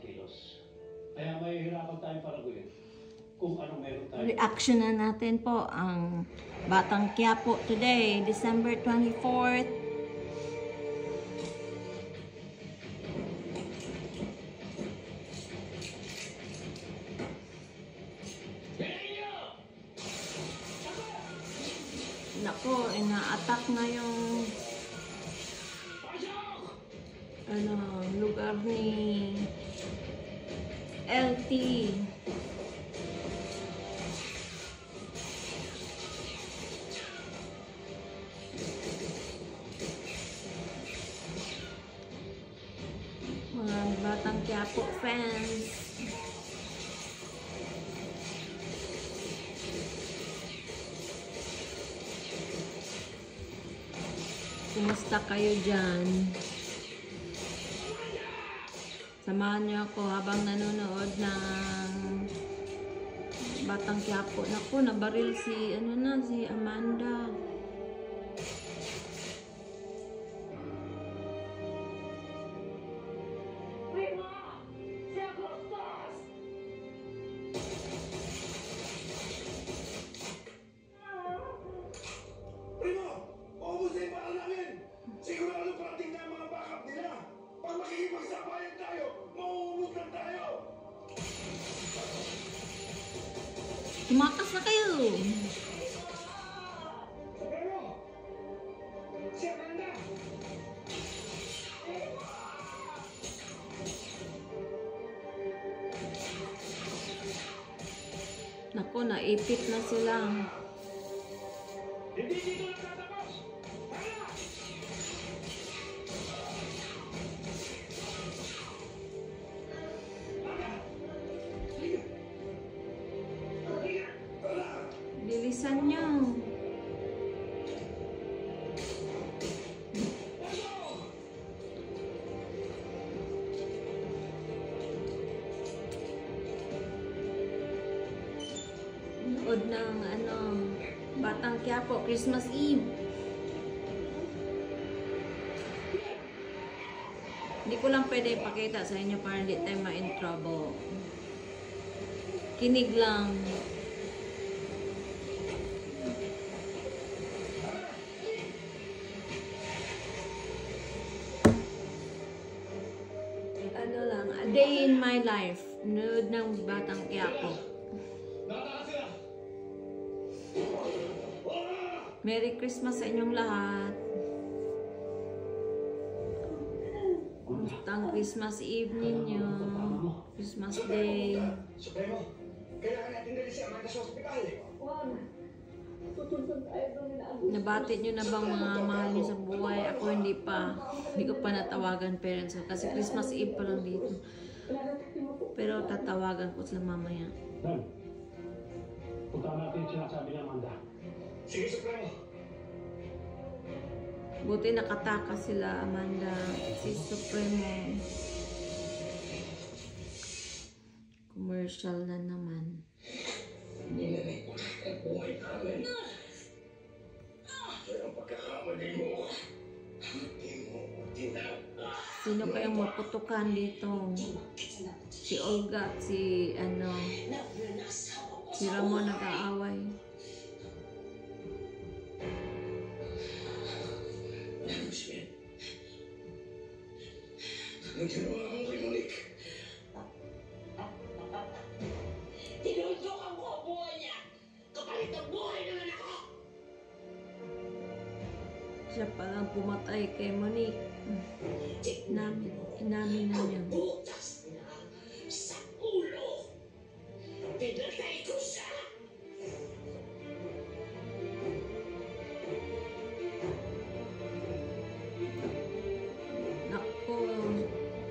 kilos. Kaya may hirapan tayong paraguin kung ano meron tayo. Reaction na natin po ang Batang Quiapo today, December 24th. Nako, ina-attack na yung lugar ni LT. Mga Batang Quiapo fans. Kumusta kayo dyan? Samahan niyo ako habang nanonood ng Batang Quiapo. Naku, nabaril si Amanda. Tumakas na kayo! Naku, naipit na sila. Hindi dito nagtatapos! Bilisan nyo. Nood ng Batang Quiapo, Christmas Eve. Hindi ko lang pwede ipakita sa inyo para hindi tayo ma-in trouble. Kinig lang. A day in my life. Nood ng Batang Quiapo. Merry Christmas sa inyong lahat. Kumusta Christmas Eve ninyo? Christmas Day. Supremo, kailangan natin dali si Amanda sa ospital. Nabati nyo na bang mga mahal nyo sa buhay? Ako hindi pa. Hindi ko pa natawagan parents ko. Kasi Christmas Eve pa lang dito. Pero tatawagan ko sila mamaya. Dan, punta natin yung sinasabi ni Amanda. Sige, Supremo. Buti nakataka sila, Amanda. Si Supremo. Commercial na naman. Hindi na ang buhay namin. Pero ang pagkakamali mo, hindi mo tinapos. Sino kayang maputukan dito? Si Olga at si Ramon nag-aaway. Anong ginawa mo kay Monique? Tinuntukan ko ang buhay niya! Kapalit ang buhay ng anak ko! Siya palang pumatay kay Monique. Inamin na niya. Butas na sa ulo! Pinatay ko siya! Naku,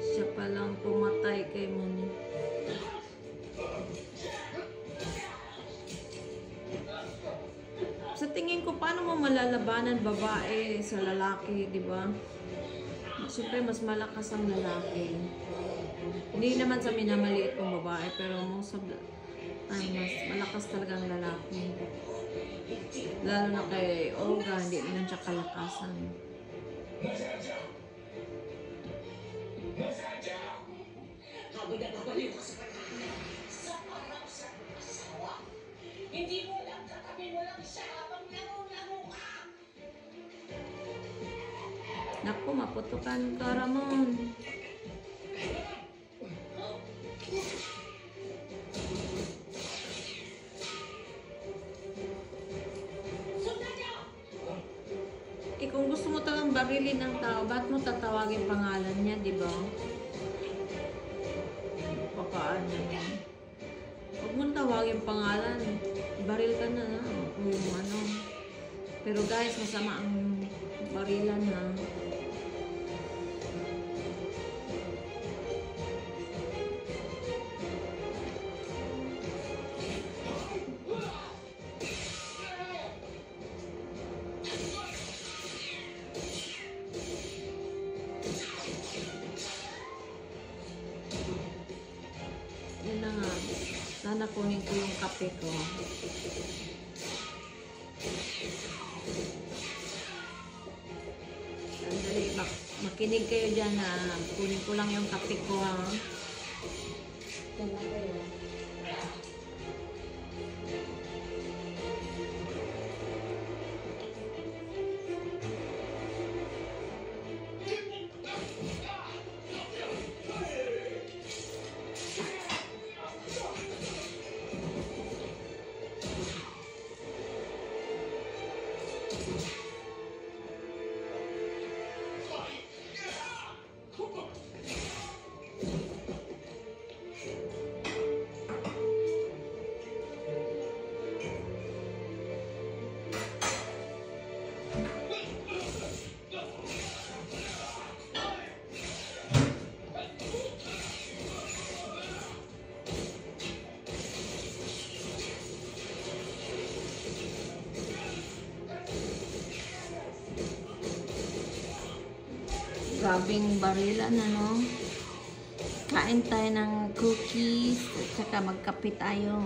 siya palang pumatay kay Monique. Sa tingin ko, paano mo malalabanan babae sa lalaki, di ba? Siyempre, mas malakas ang lalaki. Hindi naman sa minamaliit kong babae, pero most of the time, mas malakas talaga ang lalaki. Lalo na kay Olga, hindi naman siya kalakasan. Nasaan siya? nababaliw ka sa kanya. Sa parang sa asawa. Hindi mo lang katabi mo lang siya habang lango-lango ka. Naku, maputukan ka, Ramon. Sundan niyo! Eh kung gusto mo talagang barilin ng tao, ba't mo tatawagin pangalan niya, di ba? Papaano yan? Huwag mo tawagin pangalan. Baril ka na, kung ano. Pero guys, masama ang barilan, ha. Yun na nga. Sana kunin ko yung kape ko. Sandali, makinig kayo dyan na kunin ko lang yung kape ko, ha. Yan na kayo. Grabing barilan, ano? Kain tayo ng cookies at saka magkape tayo.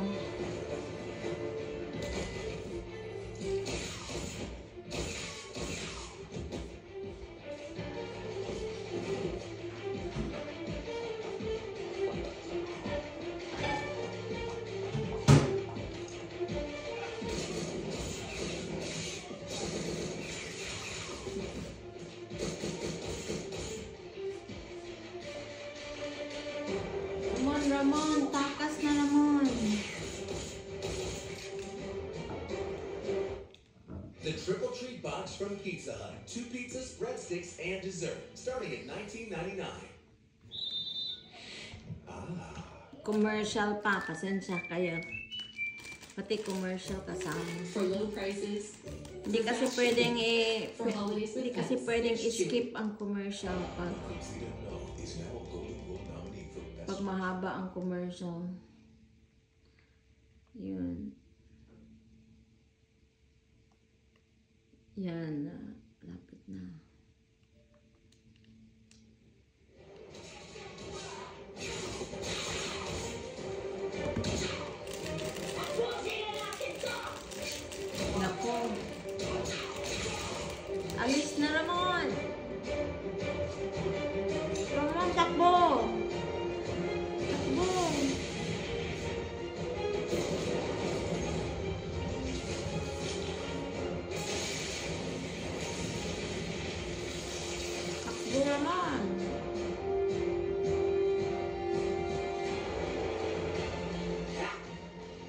Ramon, takas na Ramon. The Triple Treat Box from Pizza Hut. 2 pizzas, breadsticks, and dessert. Starting at $19.99. Commercial pa, pasensya kayo. Pati commercial kasama. For low prices, Hindi kasi pwedeng for holidays with hindi kasi pets, pwedeng there's Chewy. skip ang commercial pag mahaba ang commercial. Yun. Yan, lapit na. Nako. Alis na Ramon. Ramon, takbo. Takbo. Takbo Ramon.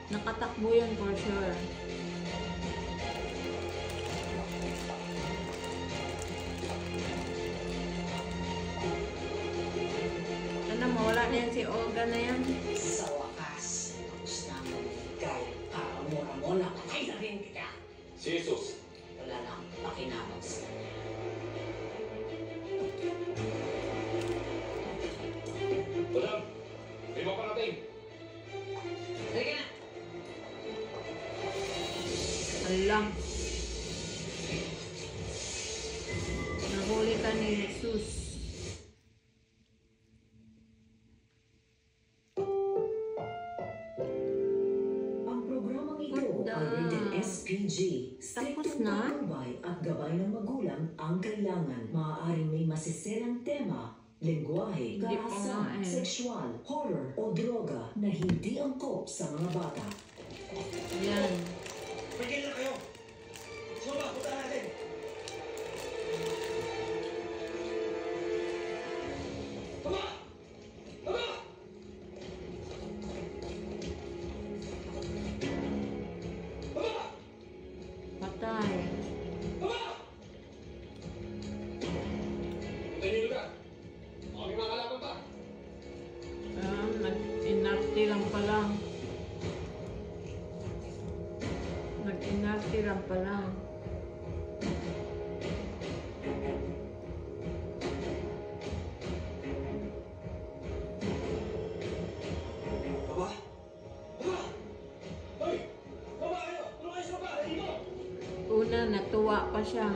Nakatakbo yun for sure. Ano, mawala na yan si Olga na yan. Sa wakas, tapos na ang magbigay para mo na patay na rin kita. Si Jesus. Wala na akong pakinabang sa'yo. Madam, may mga parating. Halika na! Alam. Nahuli ka ni Jesus. Ang programang ito Ganda. ay rated SPG. Tapos Striktong na? patnubay at gabay ng magulang ang kailangan. Maaaring may masiselang tema lengguwahe, Hindi pa karahasan, nga eh. sexual, horror o droga na hindi angkop sa mga bata. Yan. Pagyan na kayo! Suma, punta natin! Tama! Tama! Tama! Patay. Tama! Kanino ka? Mga mga kalaban pa! Nag-inarte lang pala. Nag-inarte lang pala. Tama! Tama! Hoy! Tama kayo! Tulong kayo sa baba! Dito! Una, natuwa pa siya.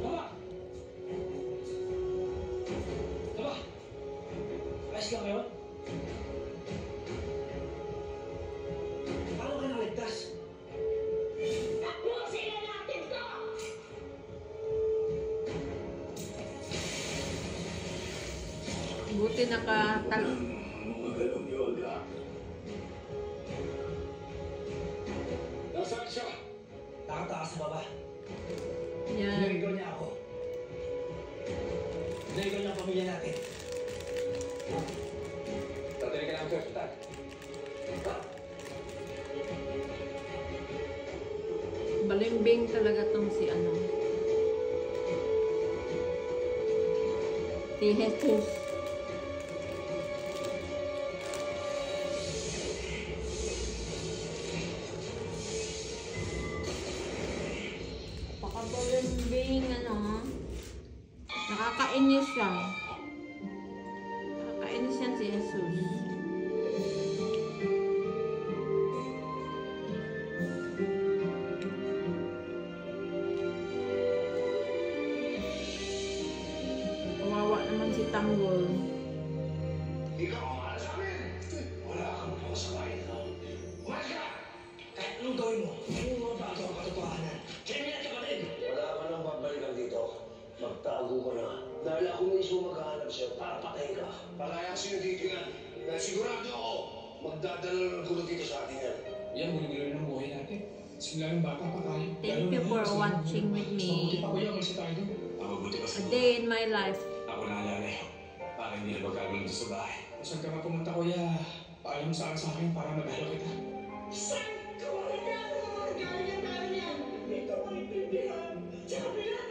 Tama! Tama! Ayos lang kayo? Paano ka nakaligtas? Tapusin na natin to! Buti nakatal... Nasaan siya? Nakatakas sa baba. Yan. Narigaw niya ako. Narigaw niya ang pamilya natin. Tatali ka namin sa ospital. Balimbing talaga tong si ano. Si Jesus. Napaka-balimbing ano ha. Nakakainis siya. Nakakainis yan si Jesus. Kawawa naman si Tanggol. Ikaw ang mahal sa amin! Wala kang po sa bahay na. Umalis ka! Kahit anong gawin mo, hindi mo mabago ang katotohanan. Kaya niya kapatid! Wala ka nang babalikan dito. Magtago ka na. Dahil ako mismo maghahanap sa'yo para patay ka. Palaya sino dito yan. Dahil sigurado ako, magdadala ng gulo dito sa atin yan. Yan, gulo-gulo ng buhay natin. Simula ng bata pa tayo. Thank you for watching with Mabuti me. pa kuya, kasi tayo doon. Mabuti pa A sa day in my life. Ako naalala yun. Para hindi na magkagulong dito sa bahay. Kung saan ka nga pumunta kuya, paalam sa akin para mag-alok kita. Saan ka marinig ang mga galing namin yan? Hindi ko maintindihan. Sa kabila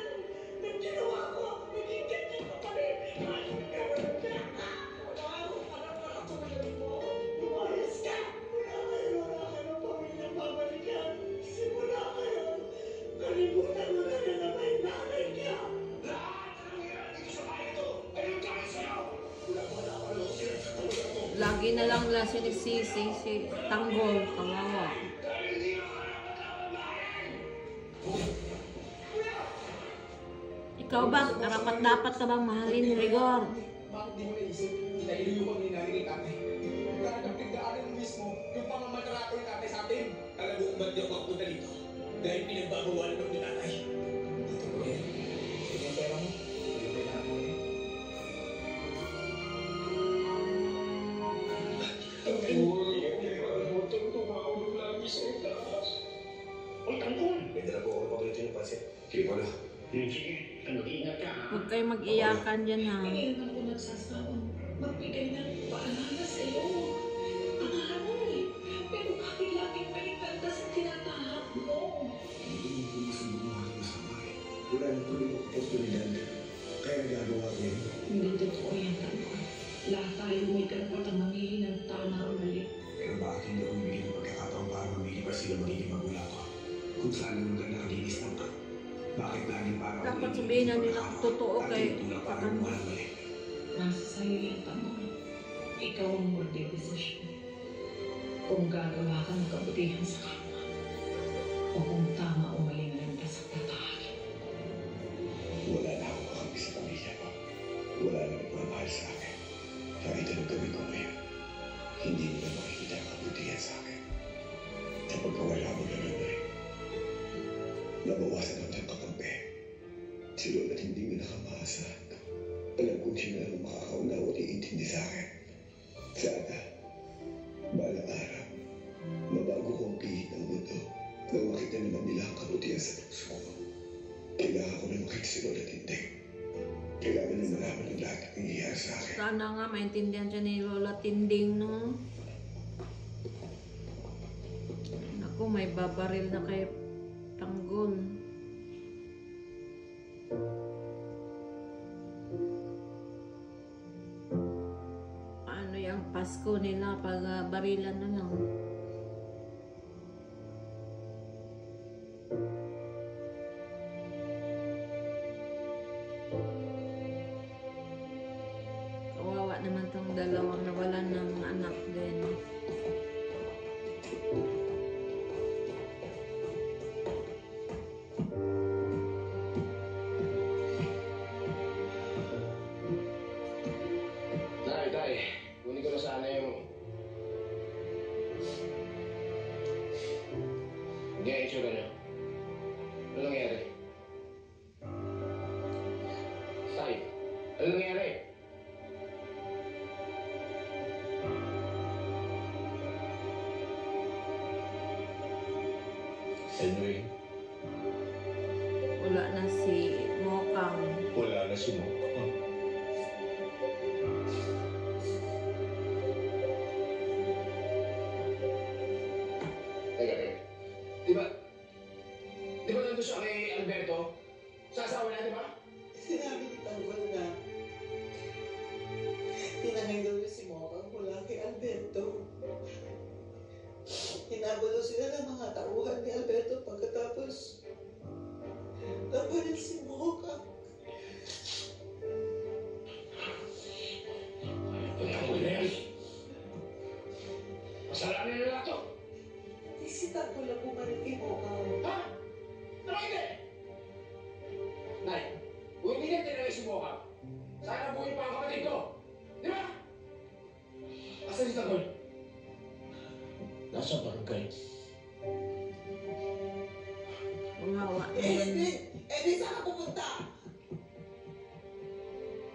ng ginawa ko, naging ganyan ka pa rin. Wala akong para tulad mo. Lumayas ka! Wala ka ng pamilyang babalikan. Simula ngayon, kalimutan mo na na may nanay ka. Lahat ng nangyayari dito sa bahay ito ay nagkakaroon sa'yo! Wala ka ng sinasabi mo. Lagi na lang nila sinigsisi si Tanggol. Kawawa. Dahil hindi ka karapat-dapat bahay! Ikaw ba? Karapat dapat ka bang mahalin ni Rigor? Bakit di mo naisip? Dahil yung pang ninari kay tatay. Dahil ang pagdaanan mo mismo, yung pamamatrato ni tatay sa atin. Alam mo kung ba't di ako makapunta dito? Dahil pinagbabawalan ako ni tatay. Dito ko yan. Ito yung pera mo. Ito yung kailangan mo rin. Ang tangkol! May dala po ako ng paborito ng pansit. Sige po na. Sige, mag-iingat ka ha. Huwag kayo mag-iyakan dyan ha. Hindi naman ako nagsasawang magbigay ng paalala sa iyo. Ang ano eh. Pero bakit laging maligtas at tinatahak mo? Hindi mo gusto gumawa ng masama eh. Wala na tuloy ang oportunidad. Kaya nagagawa ko yun. Hindi totoo yan, Tanggol. Lahat tayo may karapatang mamili ng tama o mali. Pero bakit hindi ako bibigyan ng pagkakataon para mamili pa sila magiging magulang ko? Kung saan naman ka nakalinis lang ka. Bakit laging parang... Dapat sabihin na nila kung totoo kay Tulad sa parang kanila. walang mali. Nasa sa'yo yan, Tanggol. Ikaw ang magdedesisyon. Kung gagawa ka ng kabutihan sa kapwa. O kung tama o mali na lang ka sa pagtatahak. Wala na akong kakampi sa pamilya ko. Wala na nagmamahal sa akin. Kahit anong gawin ko ngayon, hindi nila makikita ang kabutihan sa akin. Sa pagkawala mo na naman, nabawasan ang kakampi. Si Lola't hindi mo nakamasa. Alam ko kung sino ang makakaunawa at iintindi sa akin. Sana, balang araw, mabago ko ang pihit ng mundo nang makita naman nila ang kabutihan sa puso ko. Kailangan ko na makita si Lola Tinding. Kailangan na malaman ng lahat ng nangyayari sa akin. Sana nga maintindihan siya ni Lola Tinding, no? Naku, may babaril na kay Tanggol. Ano yung Pasko nila pag barilan na lang? Kawawa naman tong dalawang nawalan ng anak din. Tay, kunin ko na sana yung... Hindi ang itsura niyo. Ano nangyari? Tay, ano nangyari? Anyway, Wala na si Mokang. wala na si Mokang. Teka. Di ba nandun siya kay Alberto? Sa asawa na, di ba? Sinabi ni Tanggol na tinangay daw niya si Mokang mula kay Alberto. Hinagulo sila ng mga tauhan ni Alberto pagkatapos nabaril si Mokang. Pagkakul na yan. Masalanan na lang ito. Di si Tanggol ang bumaril kay Mokang. Ha? Ano hindi? Nay, kung hindi niya tinangay si Mokang, sana buhay pa ang kapatid ko. Di ba? Asan si Tanggol? Nasa barangay. Kawawa Eh naman. di saan ka pupunta?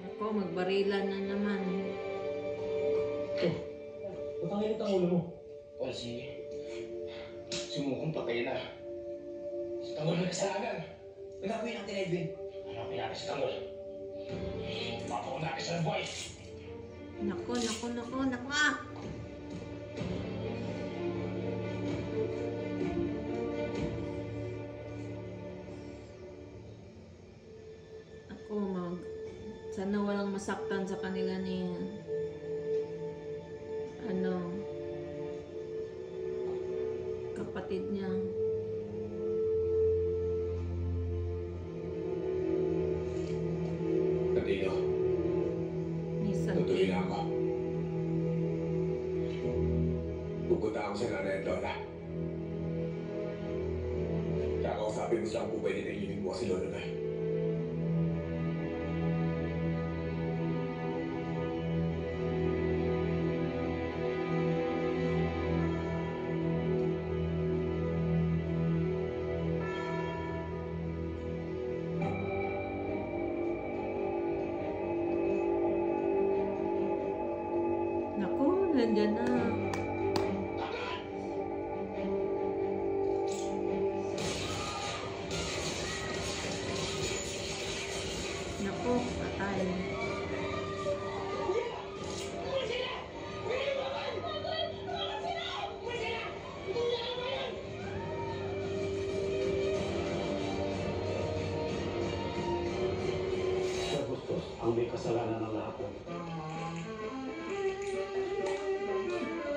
Ako, magbarilan na naman. Patangin ang ulo mo. O si Mokang patay na. Si Tanggol may kasalanan. Nagkakuin ang Edwin. Hanapin natin si Tanggol. Papakon natin sa buhay. Nako. Sana walang masaktan sa kanila ni kapatid niya. Tandino, Minsan tutuloy na ako. Pupunta ako sa nanay at lola. Kakausapin mo sila kung pwede na iibig mo si Lola na. Naku, nandyan na. Naku, patay. Siya gustos ang may kasalanan ng lahat.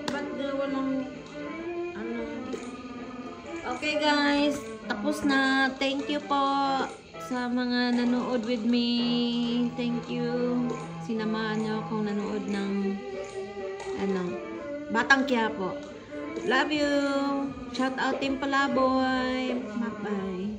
Ba't walang Okay guys, tapos na. Thank you po sa mga nanood with me. Thank you. Sinamahan niyo akong nanood ng Batang Quiapo. Love you. Shout out Team Palaboy. Bye bye.